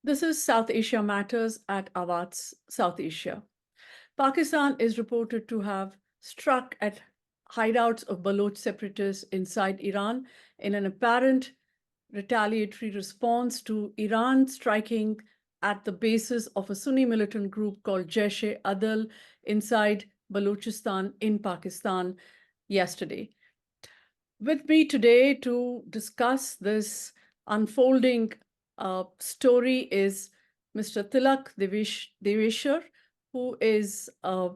This is South Asia Matters at Awaaz, South Asia. Pakistan is reported to have struck at hideouts of Baloch separatists inside Iran in an apparent retaliatory response to Iran striking at the bases of a Sunni militant group called Jaish-e-Adl inside Balochistan in Pakistan yesterday. With me today to discuss this unfolding story is Mr. Tilak Devasher, who is a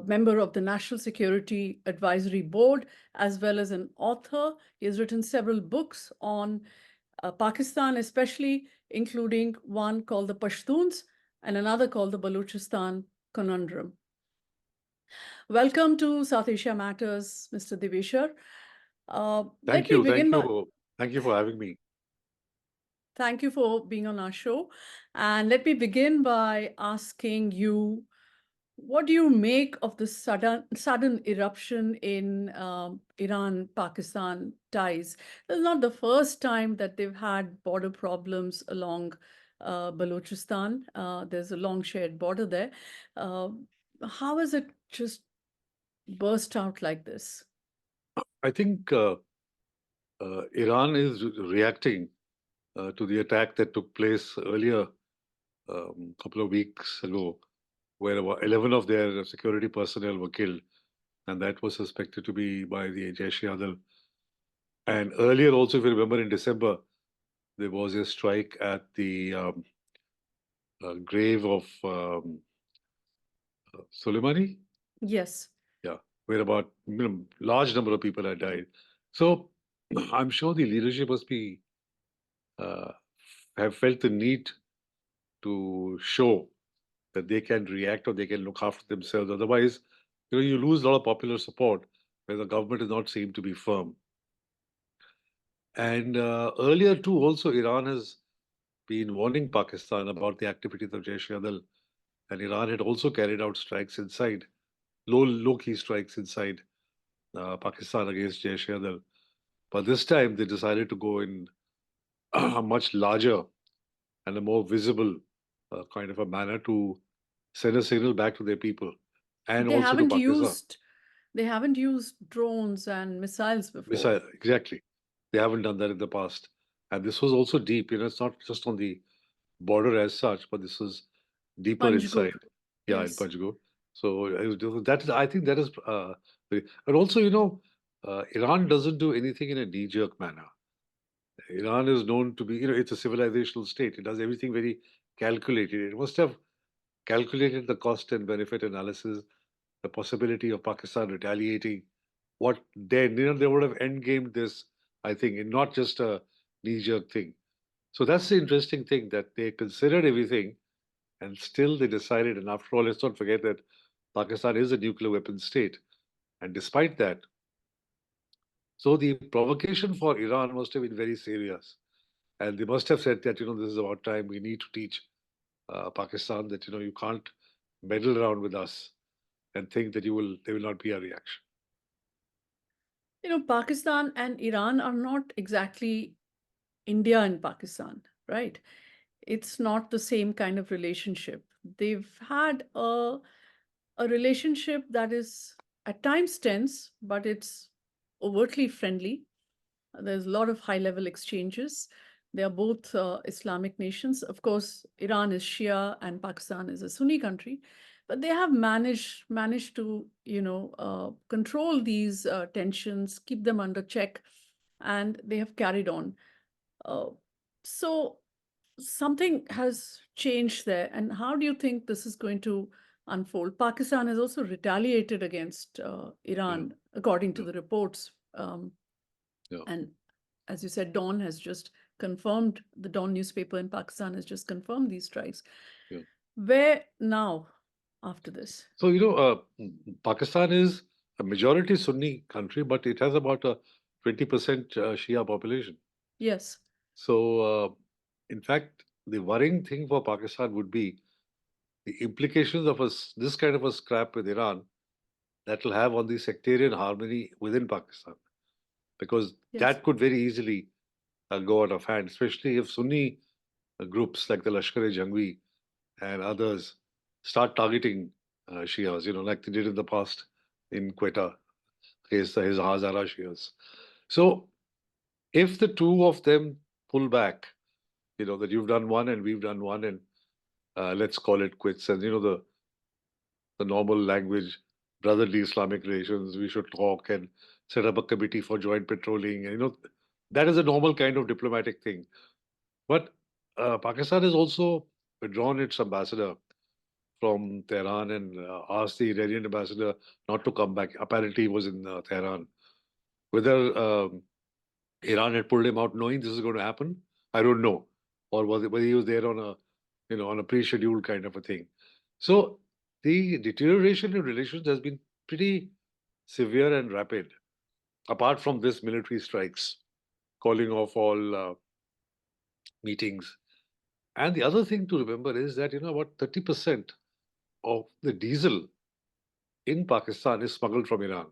member of the National Security Advisory Board, as well as an author. He has written several books on Pakistan, especially including one called The Pashtuns and another called The Balochistan Conundrum. Welcome to South Asia Matters, Mr. Devasher. Thank Let me you. begin by Thank you for having me. thank you for being on our show. And let me begin by asking you, what do you make of the sudden eruption in Iran-Pakistan ties? This is not the first time that they've had border problems along Balochistan. There's a long shared border there. Uh, how has it just burst out like this? I think Iran is reacting to the attack that took place earlier, a couple of weeks ago, where about 11 of their security personnel were killed, and that was suspected to be by the Jaish-e-Adl. And earlier, also, if you remember, in December, there was a strike at the grave of Soleimani. Yes. Yeah, where about large number of people had died. So I'm sure the leadership must be uh, have felt the need to show that they can react or they can look after themselves. Otherwise, you lose a lot of popular support where the government does not seem to be firm. And earlier too, also Iran has been warning Pakistan about the activities of Jaish-e-Adl, and Iran had also carried out strikes inside, low-key strikes inside Pakistan against Jaish-e-Adl. But this time they decided to go in a much larger and a more visible kind of a manner to send a signal back to their people and They also to haven't Pakistan. used they haven't used drones and missiles before. Exactly. They haven't done that in the past. And this was also deep, it's not just on the border as such, but this was deeper Panjgur. inside. Yeah, in Yes. Panjgur. So that is, I think that is, and also, Iran doesn't do anything in a knee-jerk manner. Iran is known to be, it's a civilizational state. It does everything very calculated. It must have calculated the cost and benefit analysis, the possibility of Pakistan retaliating. What then, they would have endgamed this, I think, and not just a knee-jerk thing. So that's the interesting thing that they considered everything and still they decided. And after all, let's not forget that Pakistan is a nuclear weapon state. And despite that, so the provocation for Iran must have been very serious. And they must have said that, this is about time we need to teach Pakistan that, you can't meddle around with us and think that there will not be a reaction. Pakistan and Iran are not exactly India and Pakistan, right? It's not the same kind of relationship. They've had a relationship that is at times tense, but it's overtly friendly. There's a lot of high-level exchanges. They are both Islamic nations. Of course, Iran is Shia and Pakistan is a Sunni country, but they have managed to, control these tensions, keep them under check, and they have carried on. Uh, so something has changed there. And how do you think this is going to unfold? Pakistan has also retaliated against Yeah, Iran, according to yeah, the reports. yeah, And as you said, Dawn has just confirmed, the Dawn newspaper in Pakistan has just confirmed these strikes. yeah. Where now after this? So, Pakistan is a majority Sunni country, but it has about a 20% Shia population. Yes. So, in fact, the worrying thing for Pakistan would be the implications of this kind of a scrap with Iran that will have on the sectarian harmony within Pakistan, because Yes. that could very easily go out of hand, especially if Sunni groups like the Lashkar-e-Jhangvi and others start targeting Shias, like they did in the past in Quetta, his Hazara Shias. So if the two of them pull back, that you've done one and we've done one, and let's call it quits, and the normal language, brotherly Islamic relations, we should talk and set up a committee for joint patrolling, and that is a normal kind of diplomatic thing. But Pakistan has also withdrawn its ambassador from Tehran and asked the Iranian ambassador not to come back. Apparently, he was in Tehran. Whether Iran had pulled him out knowing this is going to happen, I don't know, or whether he was there on a pre-scheduled kind of a thing. So the deterioration in relations has been pretty severe and rapid. Apart from this, military strikes, calling off all meetings. And the other thing to remember is that about 30% of the diesel in Pakistan is smuggled from Iran.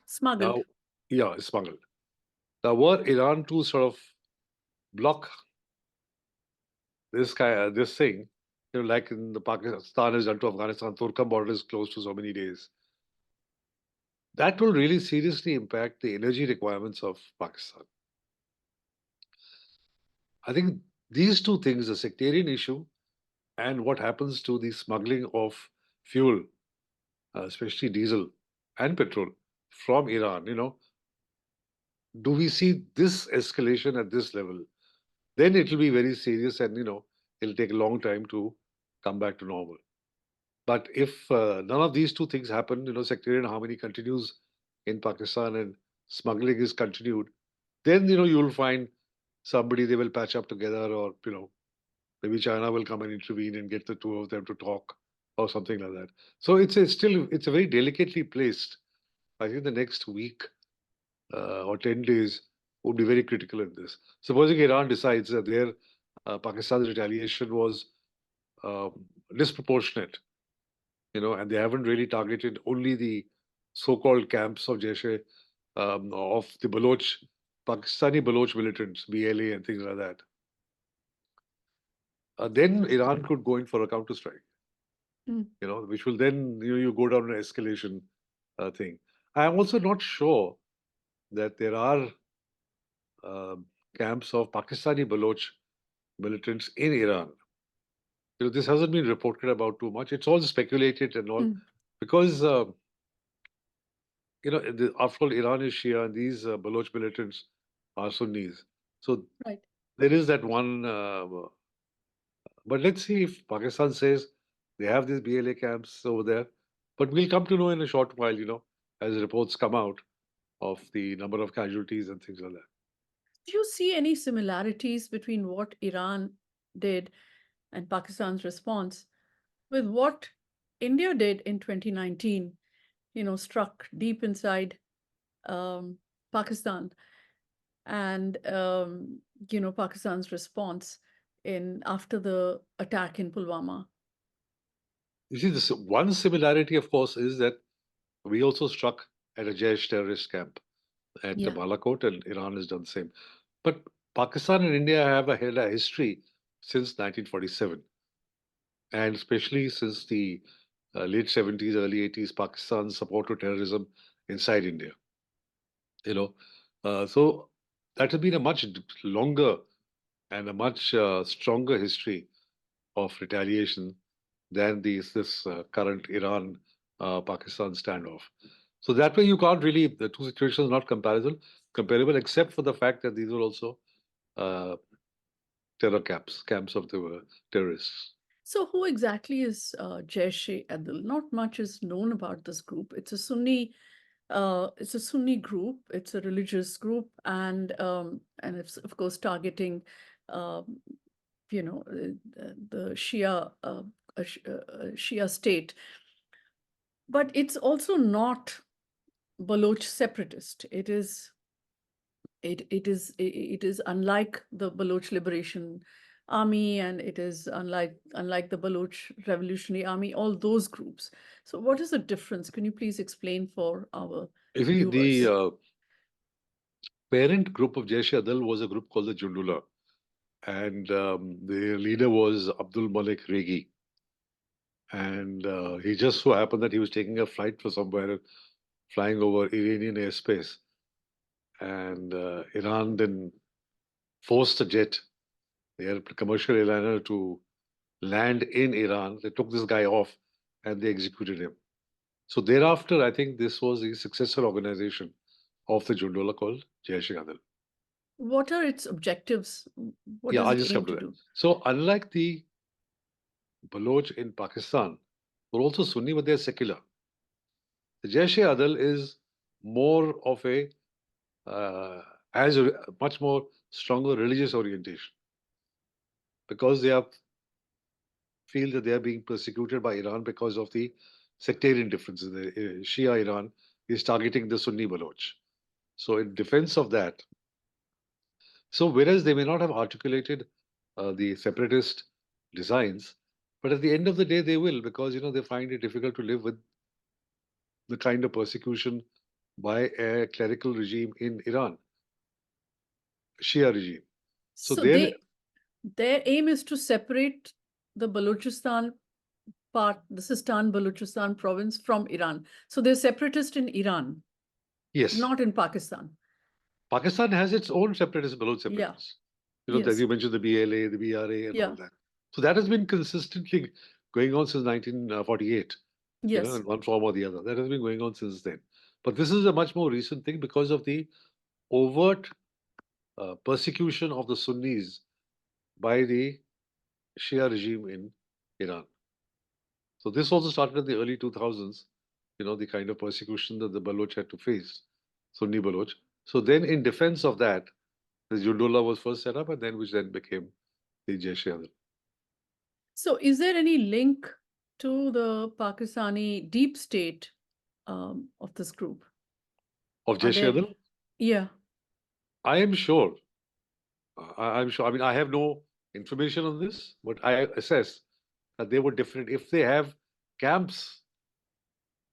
Smuggled. Now, yeah, it's smuggled. Now, were Iran to sort of block this thing, like in the Pakistan has done to Afghanistan, Turkam border is closed for so many days. That will really seriously impact the energy requirements of Pakistan. I think these two things, the sectarian issue and what happens to the smuggling of fuel, especially diesel and petrol from Iran, do we see this escalation at this level? Then it will be very serious and, it'll take a long time to come back to normal. But if none of these two things happen, sectarian harmony continues in Pakistan and smuggling is continued, then, you will find somebody they will patch up together, or, maybe China will come and intervene and get the two of them to talk or something like that. So it's a very delicately placed. I think the next week or 10 days would be very critical in this. Supposing Iran decides that their Pakistan's retaliation was disproportionate, and they haven't really targeted only the so-called camps of Jaish of the Pakistani Baloch militants, BLA and things like that. Then Iran could go in for a counter-strike, which will then you go down an escalation thing. I am also not sure that there are camps of Pakistani Baloch militants in Iran. This hasn't been reported about too much. It's all speculated and all, because after all, Iran is Shia, and these Baloch militants are Sunnis. So Right. there is that one. But let's see if Pakistan says they have these BLA camps over there. But we'll come to know in a short while, as reports come out of the number of casualties and things like that. Do you see any similarities between what Iran did and Pakistan's response with what India did in 2019, struck deep inside Pakistan, and Pakistan's response after the attack in Pulwama? You see, this one similarity, of course, is that we also struck at a Jaish terrorist camp at the Yeah. Balakot, and Iran has done the same. But Pakistan and India have had a history since 1947, and especially since the late 70s, early 80s, Pakistan's support to terrorism inside India. So that has been a much longer and a much stronger history of retaliation than this current Iran Pakistan standoff. So that way, you can't really, the two situations are not comparable, except for the fact that these are also uh, terror camps of the terrorists. So who exactly is Jaish-e-Adil? Not much is known about this group. It's a Sunni group. It's a religious group, and it's of course targeting, um, the Shia state. But it's also not Baloch separatist. It is unlike the Baloch Liberation Army, and it is unlike the Baloch Revolutionary Army, all those groups. So what is the difference? Can you please explain for our You see, viewers? the parent group of Jaish-e-Adal was a group called the Jundullah, and the leader was Abdul Malik Regi. And he just so happened that he was taking a flight for somewhere, flying over Iranian airspace. And Iran then forced a jet, the commercial airliner, to land in Iran. They took this guy off and they executed him. So thereafter, I think this was the successor organization of the Jundola called Jaish-e-Adil. What are its objectives? What Yeah, does I'll it just aim come to to that. do? So unlike the Baloch in Pakistan, who are also Sunni, but they're secular. The Jaish-e-Adil is more of a has a much more stronger religious orientation because they are feel that they are being persecuted by Iran because of the sectarian differences. The Shia Iran is targeting the Sunni Baloch. So in defense of that, so whereas they may not have articulated the separatist designs, but at the end of the day they will, because they find it difficult to live with the kind of persecution by a clerical regime in Iran, Shia regime. So So there, their aim is to separate the Balochistan part, the Sistan Balochistan province from Iran. So they're separatist in Iran, yes, not in Pakistan. Pakistan has its own separatists, Baloch Yeah. separatists. As Yes. you mentioned, the BLA, the BRA, and all Yeah. that. So that has been consistently going on since 1948, Yes. in one form or the other. That has been going on since then. But this is a much more recent thing because of the overt persecution of the Sunnis by the Shia regime in Iran. So this also started in the early 2000s, the kind of persecution that the Baloch had to face, Sunni Baloch. So then in defense of that, the Jundullah was first set up and then which then became the Jaish-e-Adil. So is there any link to the Pakistani deep state of this group? Of Are there? Jaish-e-Adil? Yeah. I am sure. I'm sure. I mean, I have no information on this, but I assess that they were different. If they have camps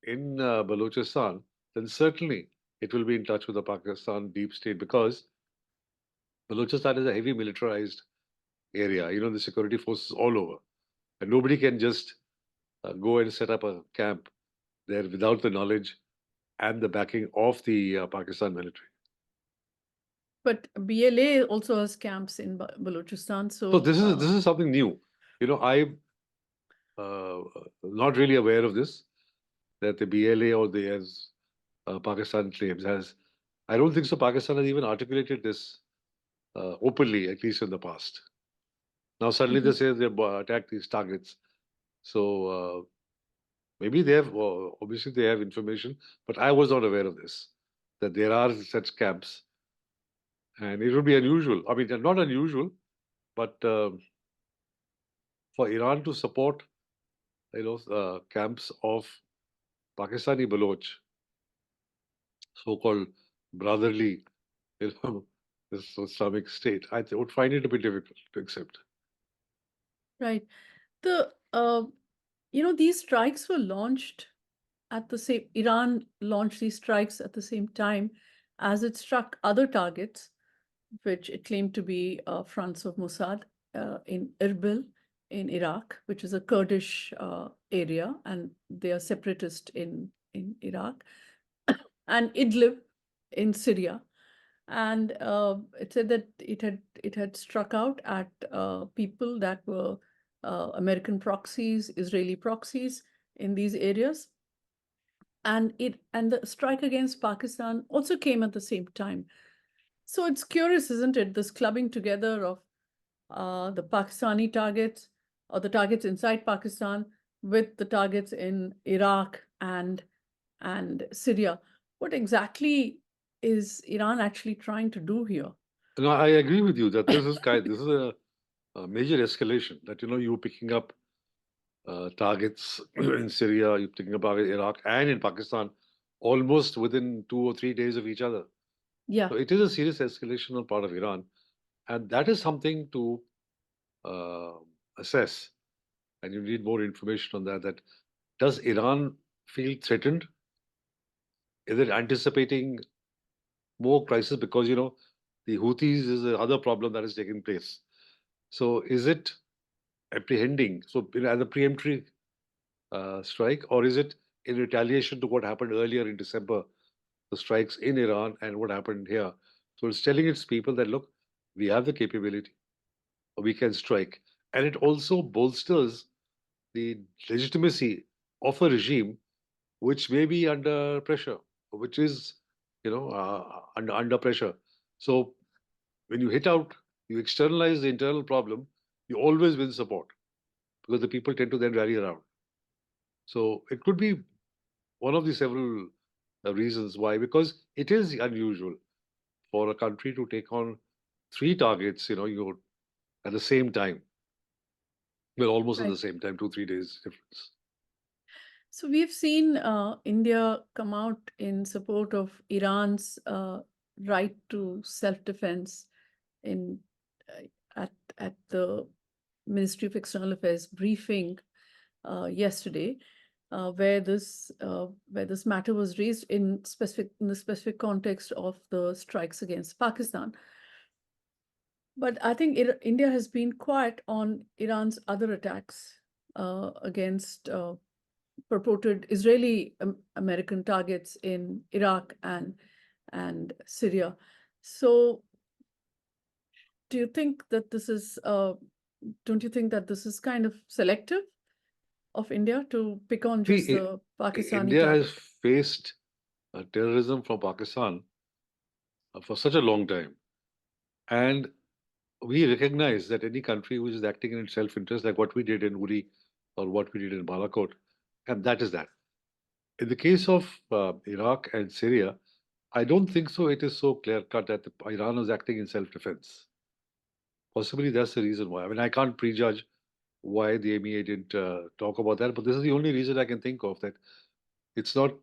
in Balochistan, then certainly it will be in touch with the Pakistan deep state because Balochistan is a heavy militarized area. The security forces all over. And nobody can just go and set up a camp there without the knowledge and the backing of the Pakistan military. But BLA also has camps in Balochistan. So So, this is something new. I'm not really aware of this, that the BLA or the as Pakistan claims has. I don't think so. Pakistan has even articulated this openly, at least in the past. Now suddenly they mhm. say they've attacked these targets. So maybe they have, obviously they have information, but I was not aware of this, that there are such camps. And it would be unusual. I mean, not unusual, but for Iran to support, camps of Pakistani Baloch, so-called brotherly, you know, this Islamic State, I would find it a bit difficult to accept. Right. These strikes were launched at the same, Iran launched these strikes at the same time as it struck other targets, which it claimed to be fronts of Mossad in Erbil in Iraq, which is a Kurdish area, and they are separatist in Iraq, and Idlib in Syria. And it said that it had struck out at people that were American proxies, Israeli proxies in these areas, and the strike against Pakistan also came at the same time. So it's curious, isn't it? This clubbing together of the Pakistani targets or the targets inside Pakistan with the targets in Iraq and Syria. What exactly is Iran actually trying to do here? No, I agree with you that this is a major escalation. That you're picking up targets in Syria, you're picking up targets in Iraq, and in Pakistan, almost within 2 or 3 days of each other. Yeah. So it is a serious escalation on part of Iran, and that is something to uh, assess. And you need more information on that. That does Iran feel threatened? Is it anticipating more crisis? Because the Houthis is the other problem that is taking place. So is it apprehending, so as a preemptory strike, or is it in retaliation to what happened earlier in December, the strikes in Iran and what happened here? So it's telling its people that, look, we have the capability, we can strike. And it also bolsters the legitimacy of a regime which may be under pressure, which is, under pressure. So when you hit out, you externalize the internal problem, you always win support because the people tend to then rally around. So it could be one of the several reasons why, because it is unusual for a country to take on three targets, you at the same time. Well, almost at Right. the same time, 2, 3 days difference. So we've seen India come out in support of Iran's right to self-defense in uh, at the Ministry of External Affairs briefing yesterday, where this matter was raised in the specific context of the strikes against Pakistan. But I think India has been quiet on Iran's other attacks against purported Israeli American targets in Iraq and Syria. So, do you think that this is? Don't you think that this is kind of selective of India to pick on just See, the Pakistani India has target? faced terrorism from Pakistan for such a long time. And we recognize that any country which is acting in its self-interest, like what we did in Uri or what we did in Balakot, and that is that. In the case of Iraq and Syria, I don't think so. It is so clear-cut that Iran is acting in self-defense. Possibly that's the reason why. I mean, I can't prejudge why the MEA didn't talk about that, but this is the only reason I can think of, that it's not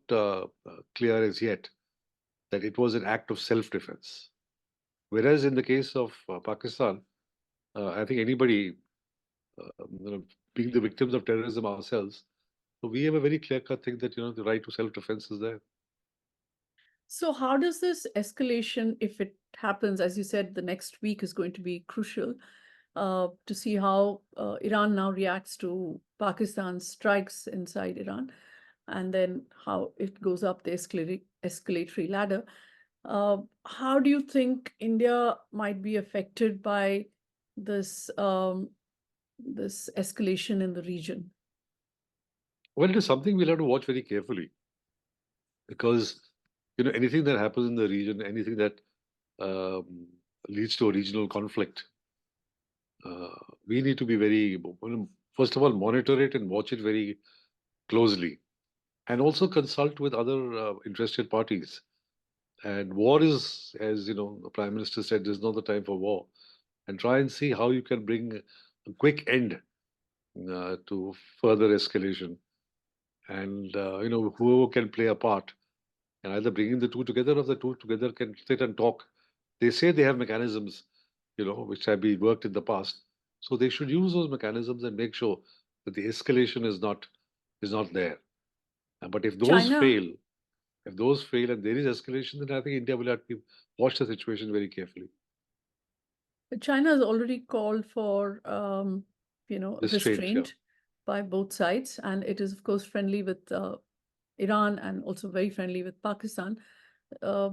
clear as yet that it was an act of self-defense. Whereas in the case of Pakistan, I think anybody, being the victims of terrorism ourselves, so we have a very clear-cut thing that the right to self-defense is there. So, how does this escalation, if it happens, as you said, the next week is going to be crucial to see how Iran now reacts to Pakistan's strikes inside Iran, and then how it goes up the escalatory ladder. How do you think India might be affected by this escalation in the region? Well, it is something we'll have to watch very carefully because anything that happens in the region, anything that um, leads to a regional conflict, uh, we need to be very, first of all, monitor it and watch it very closely, and also consult with other interested parties. And war is, as the Prime Minister said, there's not the time for war. And try and see how you can bring a quick end to further escalation. And whoever can play a part, and either bringing the two together or the two together can sit and talk. They say they have mechanisms, which have been worked in the past. So they should use those mechanisms and make sure that the escalation is not there. But China if those fail and there is escalation, then I think India will have to watch the situation very carefully. China has already called for, Restraint here. restraint by both sides, and it is, of course, friendly with Iran and also very friendly with Pakistan. Uh,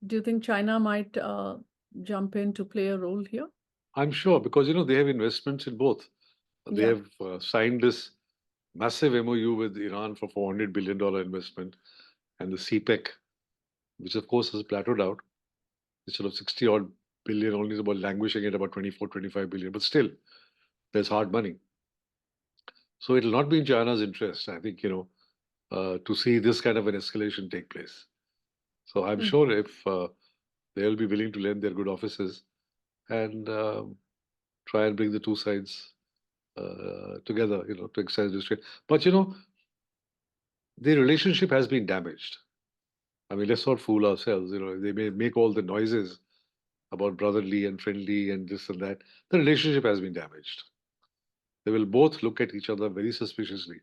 do you think China might jump in to play a role here? I'm sure because they have investments in both. They Yeah. have signed this massive MOU with Iran for $400 billion investment, and the CPEC, which of course has plateaued out. Instead of 60 odd billion, only is about languishing at about 24, 25 billion. But still, there's hard money. So it'll not be in China's interest, I think, to see this kind of an escalation take place. So I'm Mm. sure if they'll be willing to lend their good offices and try and bring the two sides together, to exercise restraint. But, the relationship has been damaged. I mean, let's not fool ourselves. They may make all the noises about brotherly and friendly and this and that. The relationship has been damaged. They will both look at each other very suspiciously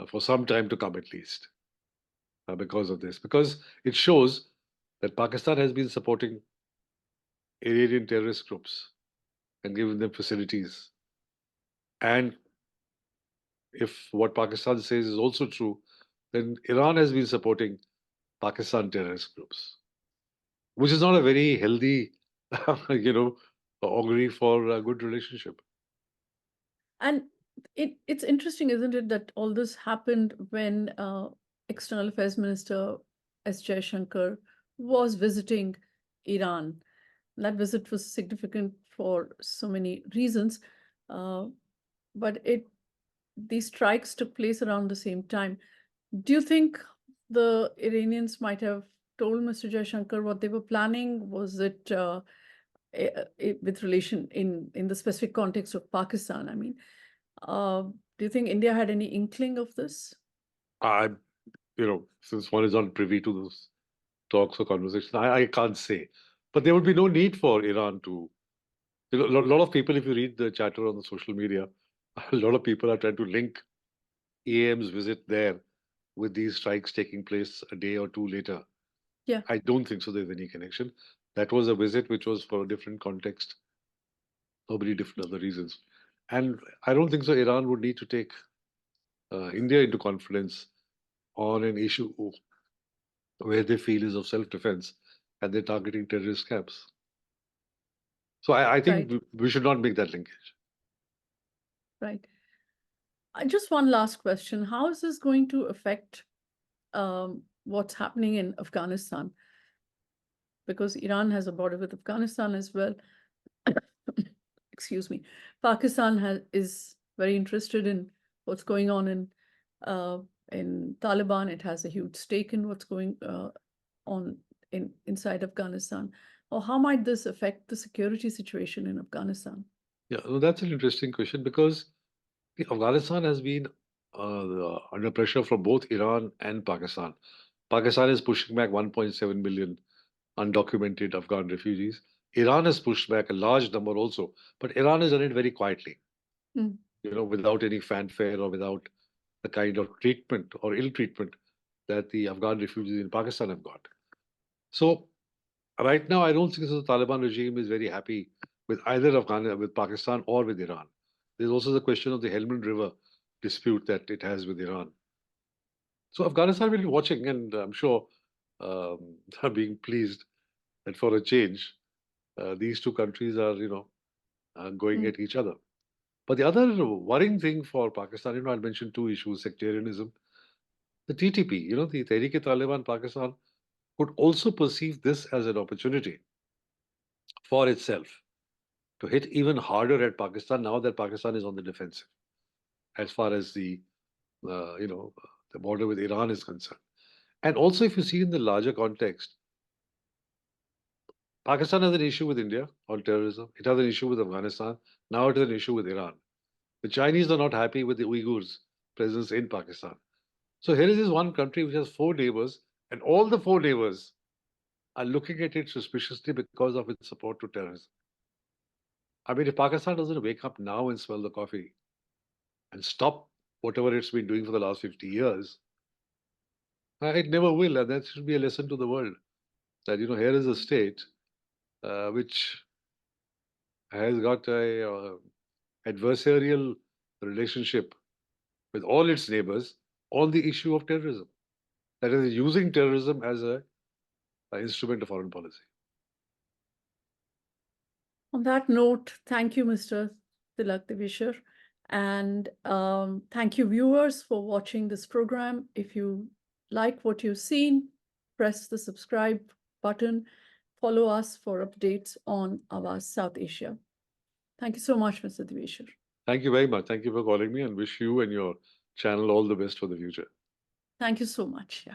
for some time to come, at least, because of this. Because it shows that Pakistan has been supporting Iranian terrorist groups and giving them facilities. And if what Pakistan says is also true, then Iran has been supporting Pakistan terrorist groups, which is not a very healthy, you know, augury for a good relationship. And it's interesting, isn't it, that all this happened when External Affairs Minister S. Jaishankar was visiting Iran. That visit was significant for so many reasons, uh, but these strikes took place around the same time. Do you think the Iranians might have told Mr. Jaishankar what they were planning? Was it with relation in the specific context of Pakistan? I mean, do you think India had any inkling of this? I, since one is not privy to those talks or conversations, I can't say. But there would be no need for Iran to. A lot of people, if you read the chatter on the social media, a lot of people are trying to link EAM's visit there with these strikes taking place a day or two later. Yeah, I don't think so there's any connection. That was a visit which was for a different context, for many different other reasons. And I don't think so Iran would need to take India into confidence on an issue where they feel is of self-defense and they're targeting terrorist camps. So I think right, we should not make that linkage. right. Just one last question. How is this going to affect what's happening in Afghanistan? Because Iran has a border with Afghanistan as well. Excuse me. Pakistan is very interested in what's going on in Taliban. It has a huge stake in what's going on inside Afghanistan. Or how might this affect the security situation in Afghanistan? Yeah, well, that's an interesting question because Afghanistan has been under pressure from both Iran and Pakistan. Pakistan is pushing back 1.7 million undocumented Afghan refugees. Iran has pushed back a large number also, but Iran has done it very quietly, Mm. without any fanfare or without the kind of treatment or ill treatment that the Afghan refugees in Pakistan have got. So right now, I don't think the Taliban regime is very happy with either Afghanistan, with Pakistan or with Iran. There's also the question of the Helmand River dispute that it has with Iran. So Afghanistan will be watching, and I'm sure are being pleased that for a change, these two countries are, going Mm. at each other. But the other worrying thing for Pakistan, I mentioned two issues: sectarianism, the TTP. The Tehrik-e-Taliban Pakistan could also perceive this as an opportunity for itself to hit even harder at Pakistan now that Pakistan is on the defensive as far as uh, you know the border with Iran is concerned. And also, if you see in the larger context, Pakistan has an issue with India on terrorism. It has an issue with Afghanistan. Now it has an issue with Iran. The Chinese are not happy with the Uyghurs' presence in Pakistan. So here is this one country which has four neighbors, and all the four neighbors are looking at it suspiciously because of its support to terrorism. I mean, if Pakistan doesn't wake up now and smell the coffee and stop whatever it's been doing for the last 50 years, it never will. And that should be a lesson to the world that, here is a state which has got a adversarial relationship with all its neighbors on the issue of terrorism. That is, using terrorism as an instrument of foreign policy. On that note, thank you, Mr. Tilak Devasher. And thank you, viewers, for watching this program. If you like what you've seen, press the subscribe button. Follow us for updates on Awaaz South Asia. Thank you so much, Mr. Devasher. Thank you very much. Thank you for calling me and wish you and your channel all the best for the future. Thank you so much. Yeah.